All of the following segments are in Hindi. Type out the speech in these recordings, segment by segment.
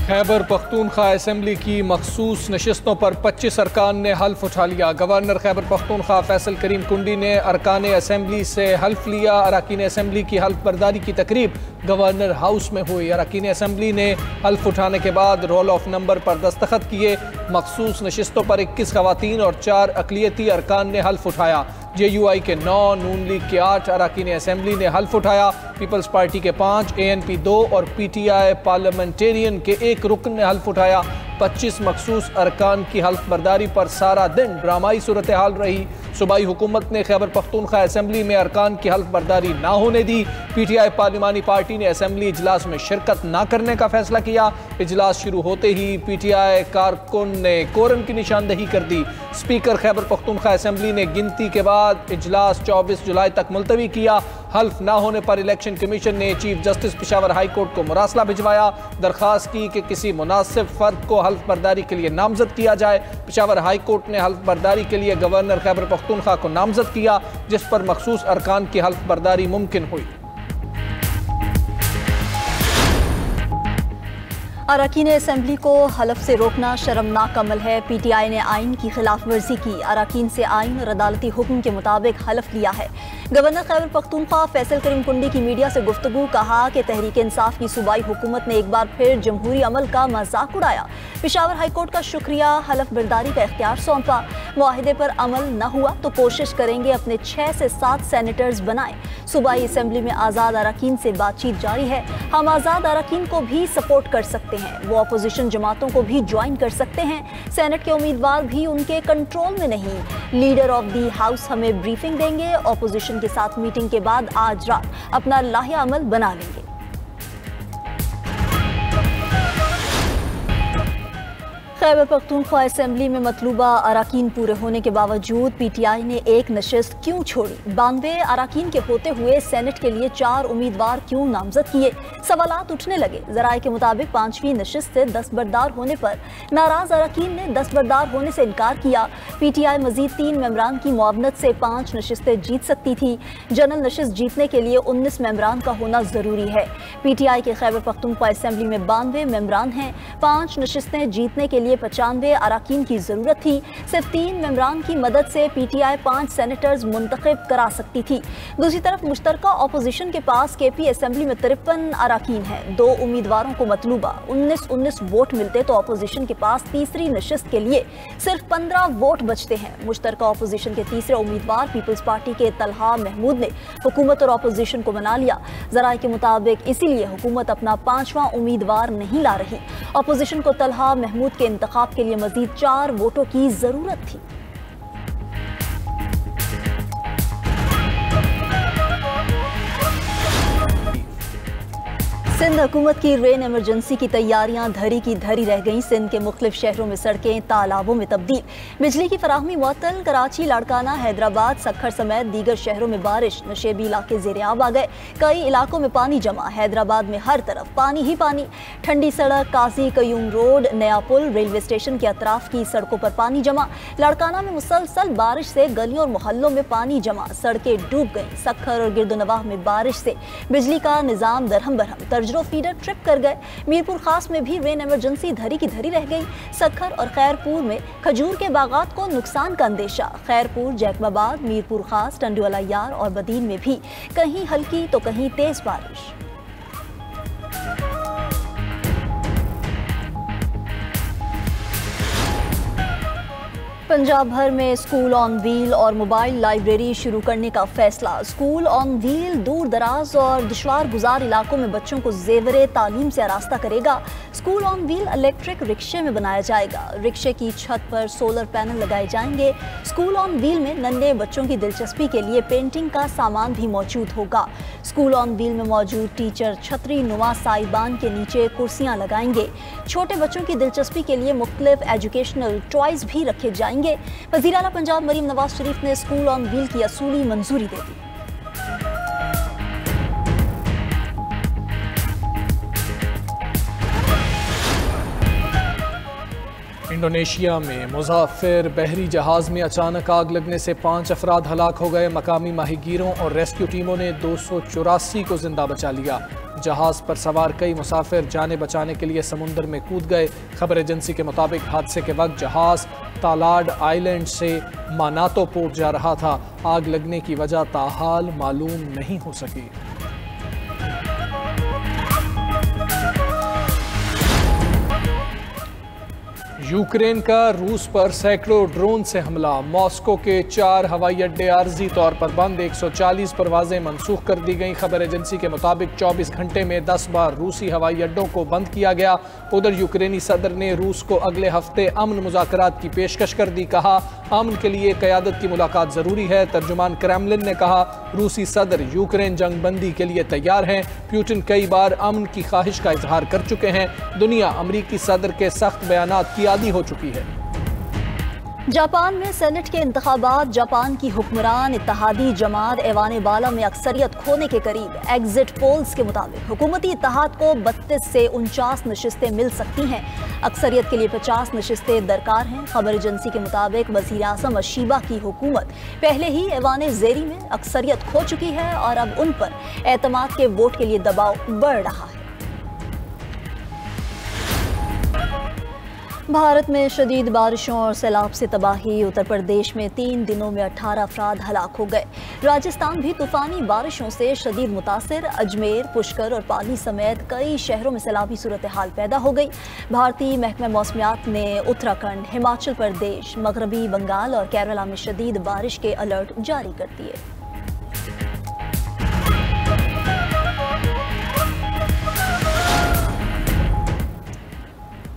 खैबर पख्तूनख्वा असेंबली की मखसूस नशिस्तों पर 25 अरकान ने हल्फ उठा लिया। गवर्नर खैबर पख्तूनख्वा फैसल करीम कुंडी ने अरकान असेंबली से हल्फ लिया। अरकान असेंबली की हल्फ बर्दारी की तकरीब गवर्नर हाउस में हुई। अरकान असेंबली ने हल्फ उठाने के बाद रोल ऑफ नंबर पर दस्तखत किए। मखसूस नशिस्तों पर 21 खवातीन और 4 अकलियती अरकान ने हल्फ उठाया। JUI के 9, नून लीग के 8 अरकान असेंबली ने हल्फ उठाया। पीपल्स पार्टी के 5, ANP 2 और PTI पार्लियामेंटेरियन के 1 रुकन ने हल्फ उठाया। 25 मखसूस अरकान की हल्फ बर्दारी पर सारा दिन ड्रामाई सूरत हाल रही। सूबाई हुकूमत ने खैबर पख्तूनख्वा असेंबली में अरकान की हल्फ बर्दारी ना होने दी। PTI पार्लिमानी पार्टी ने असेंबली इजलास में शिरकत न करने का फैसला किया। इजलास शुरू होते ही PTI कारकुन ने कोरम की निशानदही कर दी। स्पीकर खैबर पख्तूनख्वा असेंबली ने गिनती के बाद इजलास 24 जुलाई तक मुलतवी किया। हल्फ ना होने पर इलेक्शन कमीशन ने chief justice Peshawar high court को मुरासला भिजवाया। दरख्वास्त की कि किसी मुनासिब फर्द को हल्फ बर्दारी के लिए नामजद किया जाए। पेशावर हाई कोर्ट ने हल्फ बर्दारी के लिए गवर्नर खैबर पख्तूनख्वा को नामजद किया, जिस पर मखसूस अरकान की हल्फ बर्दारी मुमकिन हुई। अरकान असेंबली को हलफ से रोकना शर्मनाक अमल है। PTI ने आइन की खिलाफ वर्जी की। अरकान से आइन और अदालती हुक्म के मुताबिक हलफ लिया है। गवर्नर खैबर पख्तूनख्वा फैसल करीम कुंडी की मीडिया से गुफ्तगू कहा कि तहरीक इंसाफ की सूबाई हुकूमत ने एक बार फिर जमहूरी अमल का मजाक उड़ाया। पेशावर हाई कोर्ट का शुक्रिया, हलफ बर्दारी का इख्तियार सौंपा। मुआहिदे पर अमल न हुआ तो कोशिश करेंगे अपने 6 से 7 सेनेटर्स बनाएं। सूबाई असेंबली में आज़ाद अरकान से बातचीत जारी है। हम आज़ाद अरकान को भी सपोर्ट कर सकते हैं, वो अपोजिशन जमातों को भी ज्वाइन कर सकते हैं। सेनेट के उम्मीदवार भी उनके कंट्रोल में नहीं। लीडर ऑफ दी हाउस हमें ब्रीफिंग देंगे। अपोजिशन के साथ मीटिंग के बाद आज रात अपना लाहिया अमल बना लेंगे। खैबर पख्तूनख्वा असेंबली में मतलूबा अरकान पूरे होने के बावजूद PTI ने एक नशिस्त क्यों छोड़ी? 92 अरकान के होते हुए सेनेट के लिए 4 उम्मीदवार क्यों नामजद किए? सवालात उठने लगे। जराये के मुताबिक 5वीं नशिस्त से दस्तबरदार होने पर नाराज अरकान ने दस्तबरदार होने से इनकार किया। PTI मजीद 3 मेंबरान की मुआवनत से 5 नशिस्तें जीत सकती थी। जनरल नशिस्त जीतने के लिए 19 मेंबरान का होना जरूरी है। PTI के खैबर पख्तूनख्वा असेंबली में 92 मेंबरान हैं। 5 नशिस्तें जीतने के लिए 95 अरकान की जरूरत थी। सिर्फ 3 मेंबरान की मदद से PTI 5 सेनेटर्स मुंतखब करा सकती थी। दूसरी तरफ मुश्तरका अपोजिशन के पास KP असेंबली में 53 अरकान हैं। 2 उम्मीदवारों को मतलूबा 19-19 वोट मिलते तो अपोजिशन के पास तीसरी नशिस्त के लिए सिर्फ 15 वोट बचते हैं। मुश्तरका अपोजिशन के तीसरे उम्मीदवार पीपल्स पार्टी के तलहा महमूद ने हुकूमत और अपोजिशन को मना लिया। जराये के मुताबिक इसीलिए हुकूमत अपना 5वां उम्मीदवार नहीं ला रही। अपोजिशन को तलहा महमूद के इंतखाब के लिए मजीद 4 वोटों की जरूरत थी। सिंध हुकूमत की रेन इमरजेंसी की तैयारियां धरी की धरी रह गईं। सिंध के मुख्तलिफ शहरों में सड़कें तालाबों में तब्दील। बिजली की फराहमी मुअत्तल। कराची, लाड़काना, हैदराबाद, सक्खर समेत दीगर शहरों में बारिश। नशेबी इलाके ज़ेर-ए-आब आ गए। कई इलाकों में पानी जमा। हैदराबाद में हर तरफ पानी ही पानी। ठंडी सड़क, काजी कयूम रोड, नया पुल, रेलवे स्टेशन के अतराफ की सड़कों पर पानी जमा। लाड़काना में मुसलसल बारिश से गलियों और मोहल्लों में पानी जमा। सड़कें डूब गईं। सक्खर और गिरदोनवाह में बारिश से बिजली का निज़ाम दरहम बरहम। तर्जरो फीडर ट्रिप कर गए। मीरपुर खास में भी रेन इमरजेंसी धरी की धरी रह गई। सक्खर और खैरपुर में खजूर के बागात को नुकसान का अंदेशा। खैरपुर, जैकबाबाद, मीरपुर खास, टंडुवाला यार और बदीन में भी कहीं हल्की तो कहीं तेज बारिश। पंजाब भर में स्कूल ऑन व्हील और मोबाइल लाइब्रेरी शुरू करने का फैसला। स्कूल ऑन व्हील दूर दराज और दुश्वार गुजार इलाकों में बच्चों को ज़ेवरे तालीम से आरास्ता करेगा। स्कूल ऑन व्हील इलेक्ट्रिक रिक्शे में बनाया जाएगा। रिक्शे की छत पर सोलर पैनल लगाए जाएंगे। स्कूल ऑन व्हील में नन्हे बच्चों की दिलचस्पी के लिए पेंटिंग का सामान भी मौजूद होगा। स्कूल ऑन व्हील में मौजूद टीचर छतरी नुमा साइबान के नीचे कुर्सियाँ लगाएंगे। छोटे बच्चों की दिलचस्पी के लिए मुख्तलिफ एजुकेशनल टॉयज भी रखे जाएंगे। वज़ीर आला पंजाब मरीम नवाज शरीफ ने स्कूल ऑन व्हील की असूली मंजूरी दे दी। इंडोनेशिया में मुसाफिर बहरी जहाज में अचानक आग लगने से 5 अफराद हलाक हो गए। मकामी माहीगीरों और रेस्क्यू टीमों ने 284 को जिंदा बचा लिया। जहाज पर सवार कई मुसाफिर जाने बचाने के लिए समुद्र में कूद गए। खबर एजेंसी के मुताबिक हादसे के वक्त जहाज तालाड आइलैंड से मानातो पोर्ट जा रहा था। आग लगने की वजह ताहाल मालूम नहीं हो सकी। यूक्रेन का रूस पर सैकड़ों ड्रोन से हमला। मॉस्को के 4 हवाई अड्डे आर्जी तौर पर बंद। 140 परवाजें मनसूख कर दी गई। खबर एजेंसी के मुताबिक 24 घंटे में 10 बार रूसी हवाई अड्डों को बंद किया गया। उधर यूक्रेनी सदर ने रूस को अगले हफ्ते अमन मुज़ाकरात की पेशकश कर दी। कहा, अमन के लिए क़यादत की मुलाकात ज़रूरी है। तर्जुमान क्रेमलिन ने कहा, रूसी सदर यूक्रेन जंग बंदी के लिए तैयार हैं। पुतिन कई बार अमन की ख्वाहिश का इजहार कर चुके हैं। दुनिया अमरीकी सदर के सख्त बयानात की आदी हो चुकी है। जापान में सेनेट के इंतखाबात। जापान की हुक्मरान इत्तेहादी जमात ऐवान बाला में अक्सरियत खोने के करीब। एग्जिट पोल्स के मुताबिक हुकूमती इत्तेहाद को 32 से 49 नशिस्तें मिल सकती हैं। अक्सरियत के लिए 50 नशिस्तें दरकार हैं। खबर एजेंसी के मुताबिक वज़ीर आज़म अशीबा की हुकूमत पहले ही ऐवान ज़ेरी में अक्सरियत खो चुकी है और अब उन पर एतमाद के वोट के लिए दबाव बढ़ रहा है। भारत में शदीद बारिशों और सैलाब से तबाही। उत्तर प्रदेश में 3 दिनों में 18 अफराद हलाक हो गए। राजस्थान भी तूफानी बारिशों से शदीद मुतासिर। अजमेर, पुष्कर और पाली समेत कई शहरों में सैलाबी सूरत हाल पैदा हो गई। भारतीय महकमा मौसमियात ने उत्तराखंड, हिमाचल प्रदेश, मगरबी बंगाल और केरला में शदीद बारिश के अलर्ट जारी कर दिए।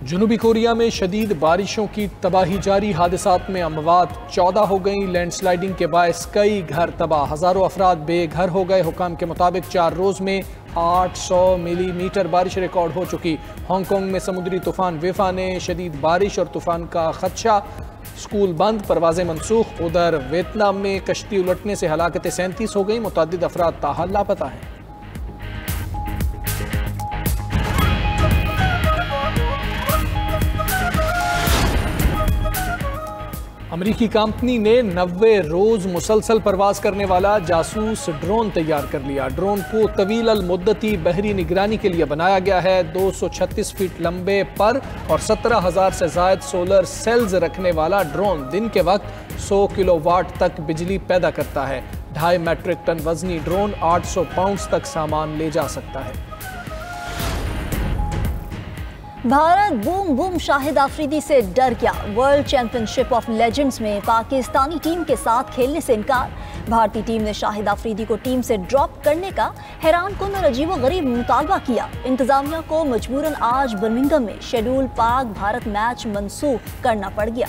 जनूबी कोरिया में शदीद बारिशों की तबाही जारी। हादसात में अमवात 14 हो गई। लैंडस्लाइडिंग के बायस कई घर तबाह। हज़ारों अफराद बेघर हो गए। हुकाम के मुताबिक 4 रोज़ में 800 मिलीमीटर बारिश रिकॉर्ड हो चुकी। हांगकांग में समुद्री तूफान विफा ने शदीद बारिश और तूफान का खदशा। स्कूल बंद, परवाजें मनसूख। उधर वियतनाम में कश्ती उलटने से हलाकतें 37 हो गई। मुतअद्दिद अफराद ताहाल लापता हैं। अमरीकी कंपनी ने 90 रोज मुसलसल परवाज करने वाला जासूस ड्रोन तैयार कर लिया। ड्रोन को तवील अल मुद्दती बहरी निगरानी के लिए बनाया गया है। 236 फीट लंबे पर और 17,000 से ज़ायद सोलर सेल्स रखने वाला ड्रोन दिन के वक्त 100 किलोवाट तक बिजली पैदा करता है। 2.5 मीट्रिक टन वजनी ड्रोन 800 पाउंड तक सामान ले जा सकता है। भारत बूम बूम शाहिद आफरीदी से डर गया। वर्ल्ड चैंपियनशिप ऑफ लेजेंड्स में पाकिस्तानी टीम के साथ खेलने से इनकार। भारतीय टीम ने शाहिद आफरीदी को टीम से ड्रॉप करने का हैरानकुन और अजीबोगरीब मुतालबा किया। इंतजामिया को मजबूरन आज बर्मिंघम में शेड्यूल पाक भारत मैच मनसूख करना पड़ गया।